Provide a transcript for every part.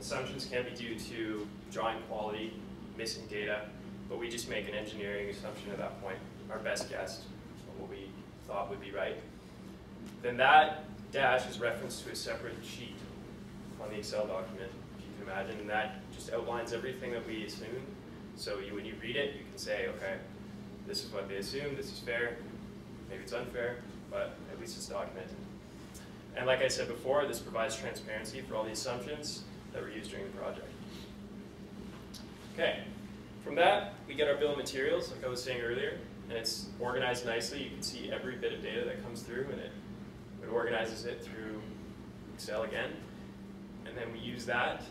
assumptions can be due to drawing quality, missing data, but we just make an engineering assumption at that point, our best guess of what we thought would be right. Then that dash is referenced to a separate sheet on the Excel document, if you can imagine, and that just outlines everything that we assume. So when you read it, you can say, okay, this is what they assumed, this is fair, maybe it's unfair, but at least it's documented. And like I said before, this provides transparency for all the assumptions that were used during the project. Okay, from that, we get our bill of materials, like I was saying earlier, and it's organized nicely. You can see every bit of data that comes through, and it organizes it through Excel again. And then we use that.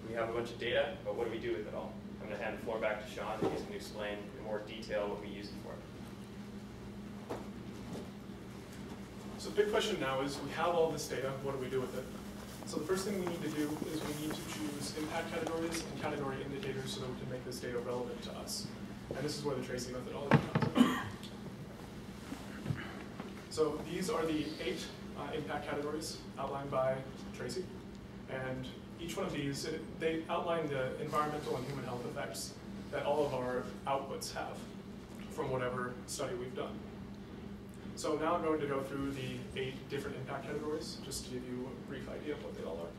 We have a bunch of data, but what do we do with it all? I'm going to hand the floor back to Sean, and he's going to explain in more detail what we use it for. So the big question now is, we have all this data, what do we do with it? So the first thing we need to do is we need to choose impact categories and category indicators so that we can make this data relevant to us. And this is where the Tracy methodology comes in. So these are the 8 impact categories outlined by Tracy. And each one of these, they outline the environmental and human health effects that all of our outputs have from whatever study we've done. So now I'm going to go through the 8 different impact categories, just to give you a brief idea of what they all are.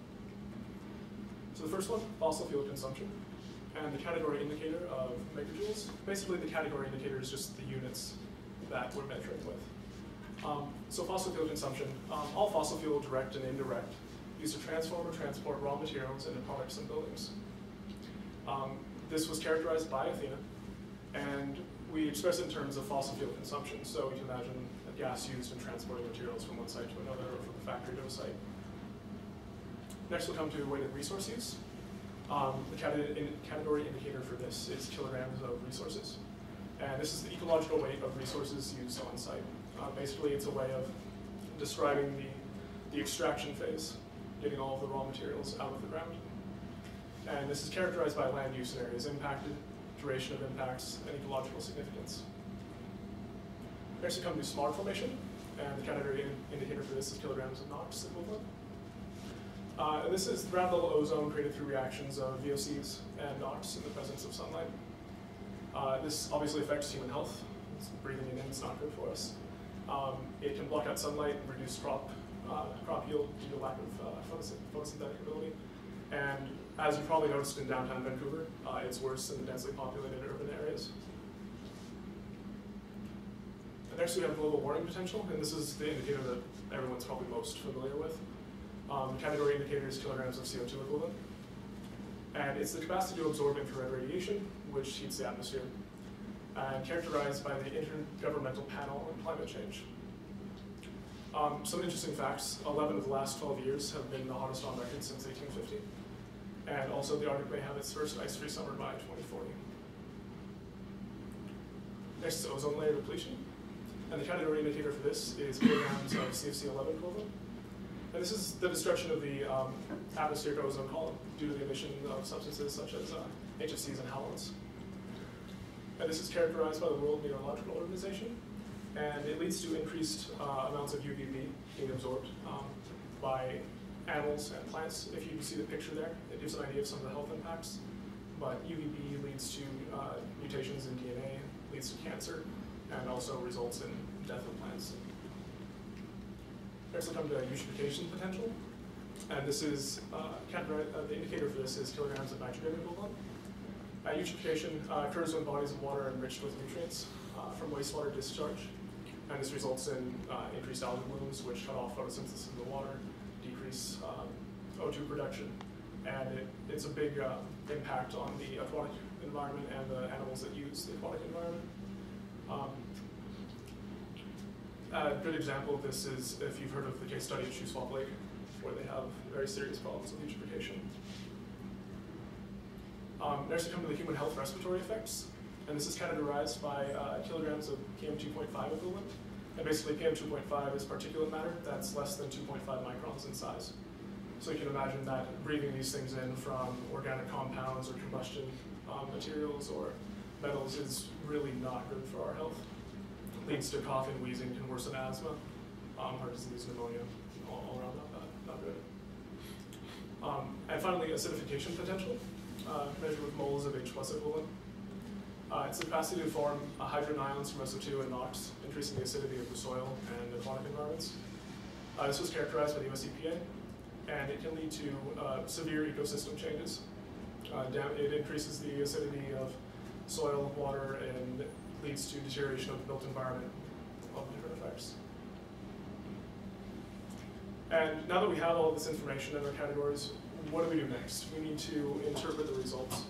So the first one, fossil fuel consumption, and the category indicator of megajoules. Basically, the category indicator is just the units that we're measuring with. So fossil fuel consumption, all fossil fuel, direct and indirect, used to transform or transport raw materials into products and buildings. This was characterized by Athena, and we express it in terms of fossil fuel consumption. So we can imagine a gas used in transporting materials from one site to another, or from the factory to a site. Next we'll come to weighted resource use. The category indicator for this is kilograms of resources. And this is the ecological weight of resources used on site. Basically, it's a way of describing the extraction phase, getting all of the raw materials out of the ground. And this is characterized by land use in areas impacted, duration of impacts, and ecological significance. Next we come to smog formation, and the category indicator for this is kilograms of NOx equivalent. And this is ground level ozone created through reactions of VOCs and NOx in the presence of sunlight. This obviously affects human health. Breathing it in is not good for us. It can block out sunlight and reduce crop yield due to lack of photosynthetic ability. And as you probably noticed in downtown Vancouver, it's worse in the densely populated urban areas. And next we have global warming potential, and this is the indicator that everyone's probably most familiar with. Category indicator is kilograms of CO2 equivalent. And it's the capacity to absorb infrared radiation, which heats the atmosphere, and characterized by the Intergovernmental Panel on Climate Change. Some interesting facts, 11 of the last 12 years have been the hottest on record since 1850. And also the Arctic may have its first ice-free summer by 2040. Next is ozone layer depletion. And the category indicator for this is kilograms of CFC11 equivalent. And this is the destruction of the atmospheric ozone column due to the emission of substances such as HFCs and halogens. And this is characterized by the World Meteorological Organization. And it leads to increased amounts of UVB being absorbed by animals and plants. If you can see the picture there, it gives an idea of some of the health impacts. But UVB leads to mutations in DNA, leads to cancer, and also results in death of plants. Next we'll come to eutrophication potential. And this is, the indicator for this is kilograms of nitrogen equivalent. Eutrophication occurs when bodies of water are enriched with nutrients from wastewater discharge. And this results in increased algal blooms, which cut off photosynthesis in the water, decrease O2 production. And it's a big impact on the aquatic environment and the animals that use the aquatic environment. A good example of this is if you've heard of the case study at Shuswap Lake, where they have very serious problems with eutrophication. Next we come to the human health respiratory effects. And this is categorized by kilograms of PM2.5 equivalent. And basically PM2.5 is particulate matter that's less than 2.5 microns in size. So you can imagine that breathing these things in from organic compounds or combustion materials or metals is really not good for our health. It leads to coughing, wheezing, can worsen asthma, heart disease, pneumonia, all around not good. And finally, acidification potential, measured with moles of H+ equivalent. It's the capacity to form hydrogen ions from SO2 and NOx, increasing the acidity of the soil and aquatic environments. This was characterized by the US EPA, and it can lead to severe ecosystem changes. It increases the acidity of soil, water, and leads to deterioration of the built environment, all the different effects. And now that we have all of this information in our categories, what do we do next? We need to interpret the results.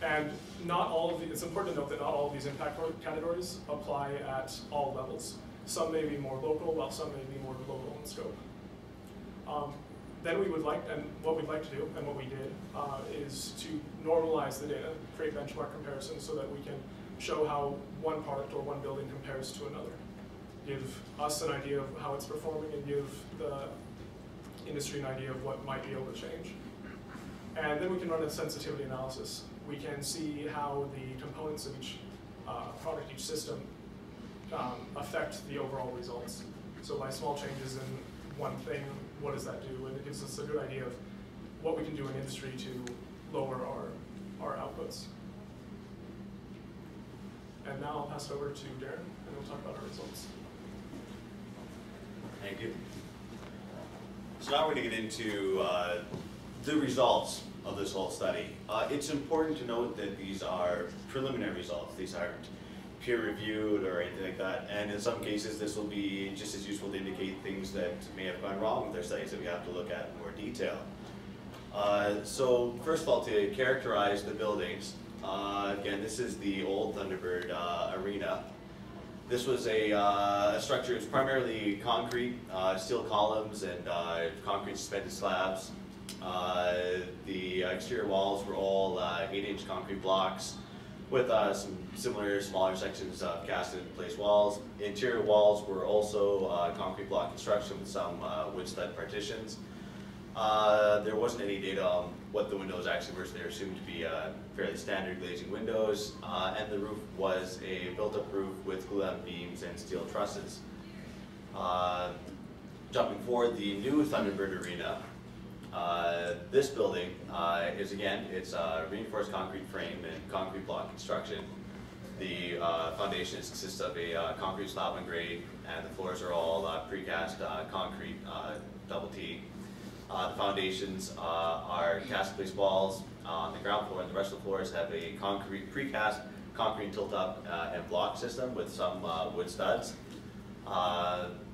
And not all of it's important to note that not all of these impact categories apply at all levels. Some may be more local, while some may be more global in scope. Then we would like, and what we'd like to do, and what we did, is to normalize the data, create benchmark comparisons so that we can show how one product or one building compares to another. Give us an idea of how it's performing and give the industry an idea of what might be able to change. And then we can run a sensitivity analysis. We can see how the components of each product, each system, affect the overall results. So by small changes in one thing, what does that do? And it gives us a good idea of what we can do in industry to lower our outputs. And now I'll pass it over to Darren, and we'll talk about our results. Thank you. So now we're going to get into the results of this whole study. It's important to note that these are preliminary results. These aren't peer-reviewed or anything like that. And in some cases, this will be just as useful to indicate things that may have gone wrong with their studies that we have to look at in more detail. So first of all, to characterize the buildings, again, this is the old Thunderbird Arena. This was a structure, it's primarily concrete, steel columns and concrete suspended slabs. The exterior walls were all 8-inch concrete blocks with some similar smaller sections of casted in place walls. Interior walls were also concrete block construction with some wood stud partitions. There wasn't any data on what the windows actually were, so they were assumed to be fairly standard glazing windows, and the roof was a built-up roof with glulam beams and steel trusses. Jumping forward, the new Thunderbird Arena, this building is, again, it's a reinforced concrete frame and concrete block construction. The foundation consists of a concrete slab and grade, and the floors are all precast concrete double T. The foundations are cast-in-place walls on the ground floor, and the rest of the floors have a concrete precast concrete tilt-up and block system with some wood studs.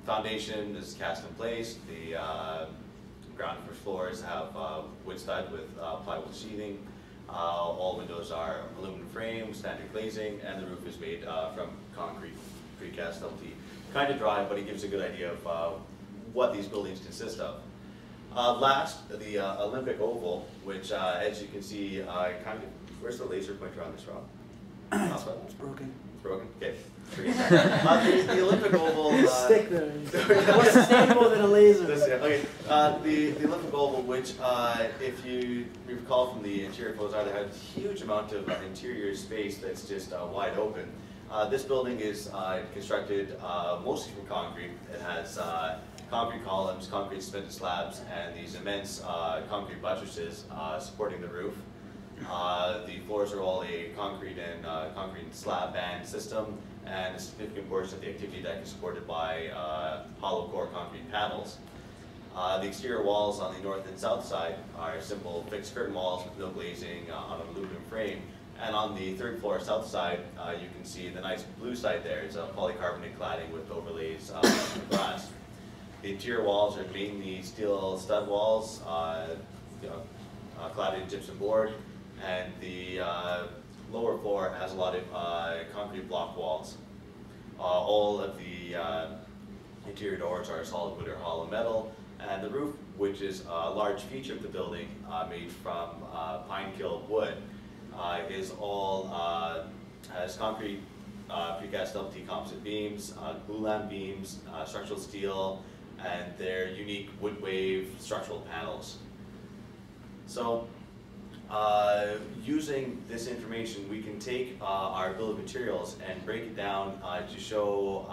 Foundation is cast in place. The ground floors have wood stud with plywood sheathing. All windows are aluminum frame, standard glazing, and the roof is made from concrete precast double T. Kind of dry, but it gives a good idea of what these buildings consist of. Last, the Olympic Oval, which, as you can see, kind of, where's the laser pointer on this, Rob? It's broken. It's broken? Okay. The Olympic Oval... Stick there. More sustainable than a laser. Okay. The Olympic Oval, which, if you recall from the interior photos, either had a huge amount of interior space that's just wide open. This building is constructed mostly from concrete. It has concrete columns, concrete suspended slabs, and these immense concrete buttresses supporting the roof. The floors are all a concrete and concrete slab band system, and a significant portion of the activity deck is supported by hollow core concrete panels. The exterior walls on the north and south side are simple fixed curtain walls with no glazing on an aluminum frame. And on the third floor south side, you can see the nice blue side there. It's a polycarbonate cladding with overlays of glass. The interior walls are mainly steel stud walls, cladded in gypsum board, and the lower floor has a lot of concrete block walls. All of the interior doors are solid wood or hollow metal, and the roof, which is a large feature of the building, made from pine kill wood, is all has concrete precast double T composite beams, glulam beams, structural steel, and their unique wood wave structural panels. So using this information, we can take our bill of materials and break it down to show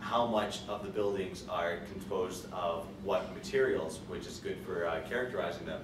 how much of the buildings are composed of what materials, which is good for characterizing them,